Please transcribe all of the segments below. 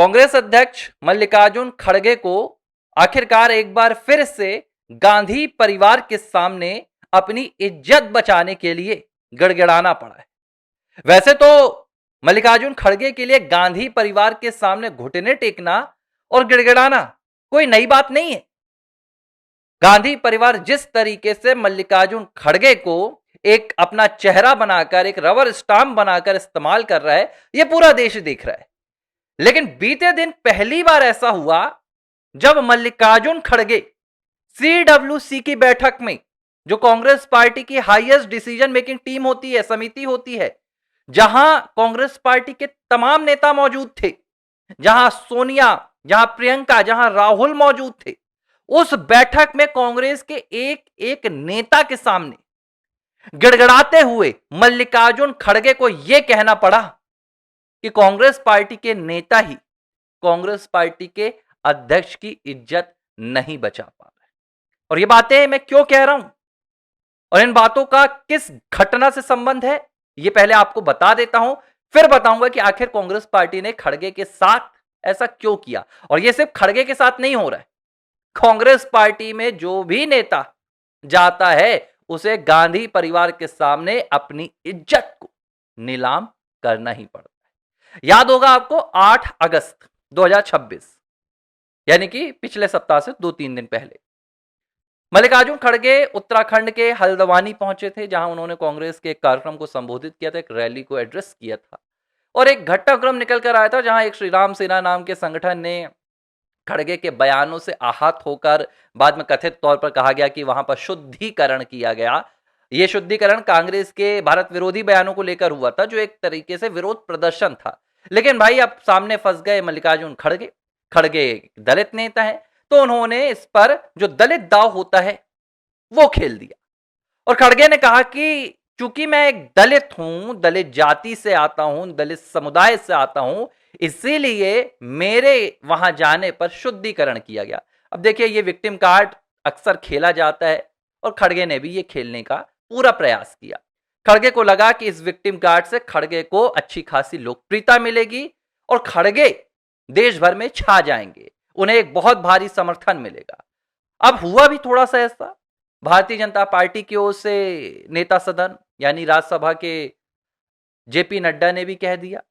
कांग्रेस अध्यक्ष मल्लिकार्जुन खड़गे को आखिरकार एक बार फिर से गांधी परिवार के सामने अपनी इज्जत बचाने के लिए गिड़गिड़ाना पड़ा है। वैसे तो मल्लिकार्जुन खड़गे के लिए गांधी परिवार के सामने घुटने टेकना और गिड़गिड़ाना कोई नई बात नहीं है। गांधी परिवार जिस तरीके से मल्लिकार्जुन खड़गे को एक अपना चेहरा बनाकर, एक रबर स्टाम्प बनाकर इस्तेमाल कर रहा है, यह पूरा देश देख रहा है। लेकिन बीते दिन पहली बार ऐसा हुआ जब मल्लिकार्जुन खड़गे सीडब्ल्यूसी की बैठक में, जो कांग्रेस पार्टी की हाईएस्ट डिसीजन मेकिंग टीम होती है, समिति होती है, जहां कांग्रेस पार्टी के तमाम नेता मौजूद थे, जहां सोनिया, जहां प्रियंका, जहां राहुल मौजूद थे, उस बैठक में कांग्रेस के एक एक नेता के सामने गिड़गिड़ाते हुए मल्लिकार्जुन खड़गे को यह कहना पड़ा कि कांग्रेस पार्टी के नेता ही कांग्रेस पार्टी के अध्यक्ष की इज्जत नहीं बचा पा रहे। और ये बातें मैं क्यों कह रहा हूं और इन बातों का किस घटना से संबंध है, ये पहले आपको बता देता हूं, फिर बताऊंगा कि आखिर कांग्रेस पार्टी ने खड़गे के साथ ऐसा क्यों किया। और ये सिर्फ खड़गे के साथ नहीं हो रहा है, कांग्रेस पार्टी में जो भी नेता जाता है उसे गांधी परिवार के सामने अपनी इज्जत को नीलाम करना ही पड़ता है। याद होगा आपको 8 अगस्त 2026 यानी कि पिछले सप्ताह से 2-3 दिन पहले मल्लिकार्जुन खड़गे उत्तराखंड के हल्द्वानी पहुंचे थे, जहां उन्होंने कांग्रेस के एक कार्यक्रम को संबोधित किया था, एक रैली को एड्रेस किया था और एक घटनाक्रम निकल कर आया था जहां एक श्री राम सेना नाम के संगठन ने खड़गे के बयानों से आहत होकर बाद में कथित तौर पर कहा गया कि वहां पर शुद्धिकरण किया गया। यह शुद्धिकरण कांग्रेस के भारत विरोधी बयानों को लेकर हुआ था, जो एक तरीके से विरोध प्रदर्शन था। लेकिन भाई अब सामने फंस गए मल्लिकार्जुन खड़गे। खड़गे दलित नेता है, तो उन्होंने इस पर जो दलित दाव होता है वो खेल दिया और खड़गे ने कहा कि चूंकि मैं एक दलित हूं, दलित जाति से आता हूं, दलित समुदाय से आता हूं, इसीलिए मेरे वहां जाने पर शुद्धिकरण किया गया। अब देखिए, ये विक्टिम कार्ड अक्सर खेला जाता है और खड़गे ने भी ये खेलने का पूरा प्रयास किया। खड़गे को लगा कि इस विक्टिम कार्ड से खड़गे को अच्छी खासी लोकप्रियता मिलेगी और खड़गे देश भर में छा जाएंगे, उन्हें एक बहुत भारी समर्थन मिलेगा। अब हुआ भी थोड़ा सा ऐसा। भारतीय जनता पार्टी की ओर से नेता सदन यानी राज्यसभा के जेपी नड्डा ने भी कह दिया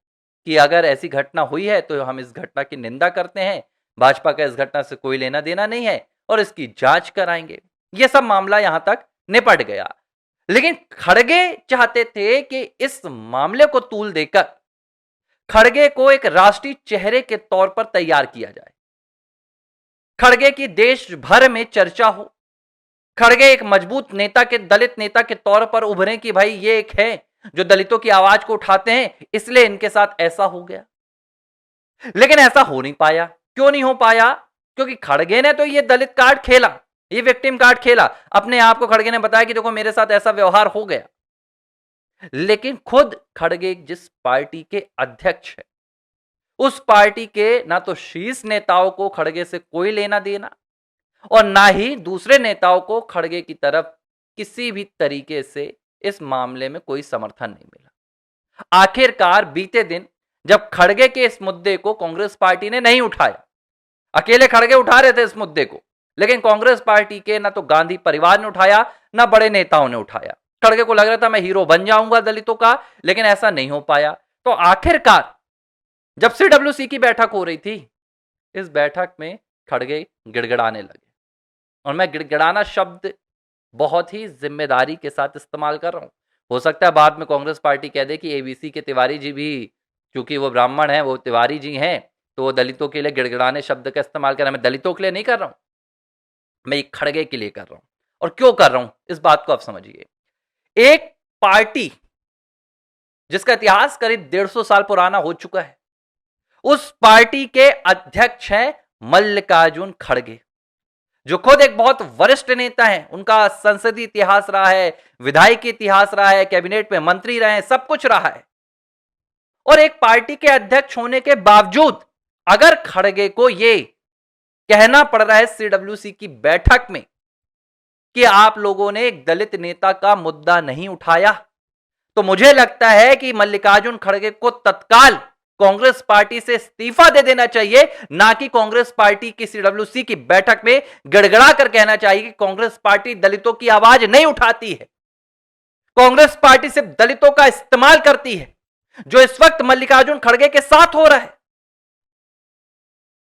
कि अगर ऐसी घटना हुई है तो हम इस घटना की निंदा करते हैं, भाजपा का इस घटना से कोई लेना देना नहीं है और इसकी जांच कराएंगे। यह सब मामला यहां तक निपट गया। लेकिन खड़गे चाहते थे कि इस मामले को तूल देकर खड़गे को एक राष्ट्रीय चेहरे के तौर पर तैयार किया जाए, खड़गे की देश भर में चर्चा हो, खड़गे एक मजबूत नेता के, दलित नेता के तौर पर उभरे कि भाई ये एक है जो दलितों की आवाज को उठाते हैं, इसलिए इनके साथ ऐसा हो गया। लेकिन ऐसा हो नहीं पाया। क्यों नहीं हो पाया? क्योंकि खड़गे ने तो ये दलित कार्ड खेला, ये विक्टिम कार्ड खेला। अपने आप को खड़गे ने बताया कि देखो मेरे साथ ऐसा व्यवहार हो गया। लेकिन खुद खड़गे जिस पार्टी के अध्यक्ष है, उस पार्टी के ना तो शीर्ष नेताओं को खड़गे से कोई लेना देना और ना ही दूसरे नेताओं को खड़गे की तरफ किसी भी तरीके से इस मामले में कोई समर्थन नहीं मिला। आखिरकार बीते दिन जब खड़गे के इस मुद्दे को कांग्रेस पार्टी ने नहीं उठाया, अकेले खड़गे उठा रहे थे इस मुद्दे को, लेकिन कांग्रेस पार्टी के ना तो गांधी परिवार ने उठाया, ना बड़े नेताओं ने उठाया। खड़गे को लग रहा था मैं हीरो बन जाऊंगा दलितों का, लेकिन ऐसा नहीं हो पाया। तो आखिरकार जब सीडब्ल्यूसी की बैठक हो रही थी, इस बैठक में खड़गे गिड़गिड़ाने लगे। और मैं गिड़गिड़ाना शब्द बहुत ही जिम्मेदारी के साथ इस्तेमाल कर रहा हूं। हो सकता है बाद में कांग्रेस पार्टी कह दे कि एबीसी के तिवारी जी भी, क्योंकि वो ब्राह्मण हैं, वो तिवारी जी हैं, तो वो दलितों के लिए गिड़गिड़ाने शब्द का इस्तेमाल कर रहा है। मैं दलितों के लिए नहीं कर रहा हूं, मैं एक खड़गे के लिए कर रहा हूं। और क्यों कर रहा हूं इस बात को आप समझिए। एक पार्टी जिसका इतिहास करीब 150 साल पुराना हो चुका है, उस पार्टी के अध्यक्ष हैं मल्लिकार्जुन खड़गे, जो खुद एक बहुत वरिष्ठ नेता हैं। उनका संसदीय इतिहास रहा है, विधायिक इतिहास रहा है, कैबिनेट में मंत्री रहे हैं, सब कुछ रहा है। और एक पार्टी के अध्यक्ष होने के बावजूद अगर खड़गे को यह कहना पड़ रहा है सीडब्ल्यूसी की बैठक में कि आप लोगों ने एक दलित नेता का मुद्दा नहीं उठाया, तो मुझे लगता है कि मल्लिकार्जुन खड़गे को तत्काल कांग्रेस पार्टी से इस्तीफा दे देना चाहिए, ना कि कांग्रेस पार्टी की सीडब्ल्यूसी की बैठक में गड़गड़ा कर कहना चाहिए कि कांग्रेस पार्टी दलितों की आवाज नहीं उठाती है, कांग्रेस पार्टी सिर्फ दलितों का इस्तेमाल करती है, जो इस वक्त मल्लिकार्जुन खड़गे के साथ हो रहा है।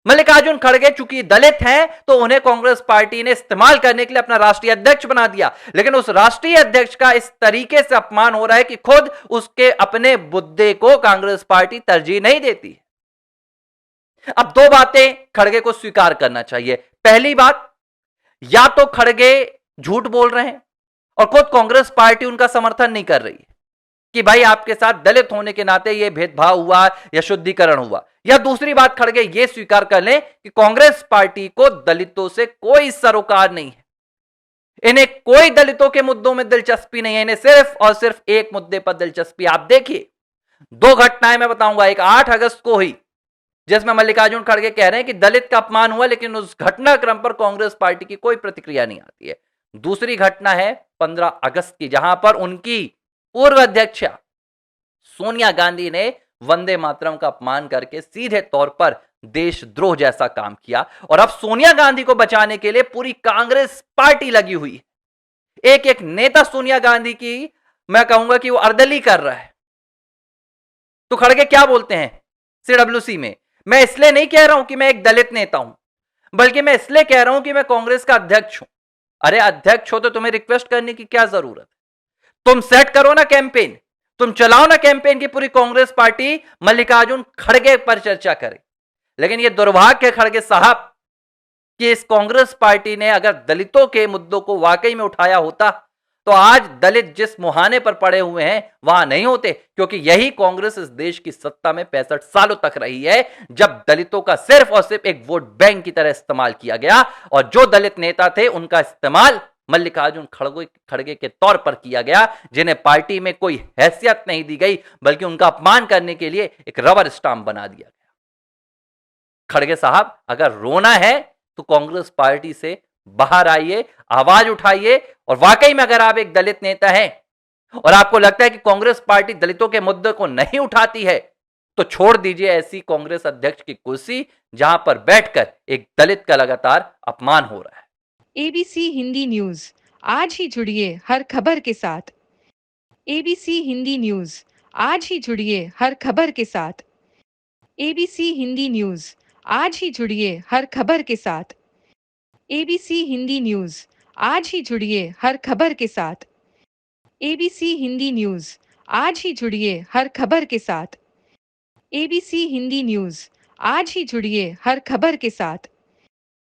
मल्लिकार्जुन खड़गे चूंकि दलित हैं तो उन्हें कांग्रेस पार्टी ने इस्तेमाल करने के लिए अपना राष्ट्रीय अध्यक्ष बना दिया, लेकिन उस राष्ट्रीय अध्यक्ष का इस तरीके से अपमान हो रहा है कि खुद उसके अपने मुद्दे को कांग्रेस पार्टी तरजीह नहीं देती। अब दो बातें खड़गे को स्वीकार करना चाहिए। पहली बात, या तो खड़गे झूठ बोल रहे हैं और खुद कांग्रेस पार्टी उनका समर्थन नहीं कर रही है कि भाई आपके साथ दलित होने के नाते यह भेदभाव हुआ या शुद्धिकरण हुआ, या दूसरी बात खड़गे यह स्वीकार कर लें कि कांग्रेस पार्टी को दलितों से कोई सरोकार नहीं है, इन्हें कोई दलितों के मुद्दों में दिलचस्पी नहीं है, इन्हें सिर्फ और सिर्फ एक मुद्दे पर दिलचस्पी। आप देखिए, दो घटनाएं मैं बताऊंगा। एक 8 अगस्त को हुई जिसमें मल्लिकार्जुन खड़गे कह रहे हैं कि दलित का अपमान हुआ, लेकिन उस घटनाक्रम पर कांग्रेस पार्टी की कोई प्रतिक्रिया नहीं आती है। दूसरी घटना है 15 अगस्त की, जहां पर उनकी पूर्व अध्यक्ष सोनिया गांधी ने वंदे मातरम का अपमान करके सीधे तौर पर देशद्रोह जैसा काम किया, और अब सोनिया गांधी को बचाने के लिए पूरी कांग्रेस पार्टी लगी हुई है। एक एक नेता सोनिया गांधी की मैं कहूंगा कि वो अर्दली कर रहा है। तो खड़गे क्या बोलते हैं सीडब्ल्यूसी में, मैं इसलिए नहीं कह रहा हूं कि मैं एक दलित नेता हूं, बल्कि मैं इसलिए कह रहा हूं कि मैं कांग्रेस का अध्यक्ष हूं। अरे अध्यक्ष हो तो तुम्हें रिक्वेस्ट करने की क्या जरूरत है? तुम सेट करो ना कैंपेन, तुम चलाओ ना कैंपेन की पूरी कांग्रेस पार्टी मल्लिकार्जुन खड़गे पर चर्चा करे। लेकिन यह दुर्भाग्य है खड़गे साहब कि इस कांग्रेस पार्टी ने अगर दलितों के मुद्दों को वाकई में उठाया होता तो आज दलित जिस मुहाने पर पड़े हुए हैं वहां नहीं होते, क्योंकि यही कांग्रेस इस देश की सत्ता में 65 सालों तक रही है, जब दलितों का सिर्फ और सिर्फ एक वोट बैंक की तरह इस्तेमाल किया गया, और जो दलित नेता थे उनका इस्तेमाल मल्लिकार्जुन खड़गे के तौर पर किया गया, जिन्हें पार्टी में कोई हैसियत नहीं दी गई, बल्कि उनका अपमान करने के लिए एक रबर स्टाम्प बना दिया गया। खड़गे साहब, अगर रोना है तो कांग्रेस पार्टी से बाहर आइए, आवाज उठाइए, और वाकई में अगर आप एक दलित नेता हैं और आपको लगता है कि कांग्रेस पार्टी दलितों के मुद्दे को नहीं उठाती है, तो छोड़ दीजिए ऐसी कांग्रेस अध्यक्ष की कुर्सी जहां पर बैठकर एक दलित का लगातार अपमान हो रहा है। एबीसी हिंदी न्यूज, आज ही जुड़िए हर खबर के साथ। एबीसी हिंदी न्यूज, आज ही जुड़िए हर खबर के साथ। एबीसी हिंदी न्यूज, आज ही जुड़िए हर खबर के साथ। एबीसी हिंदी न्यूज, आज ही जुड़िए हर खबर के साथ। एबीसी हिंदी न्यूज, आज ही जुड़िए हर खबर के साथ। एबीसी हिंदी न्यूज, आज ही जुड़िए हर खबर के साथ।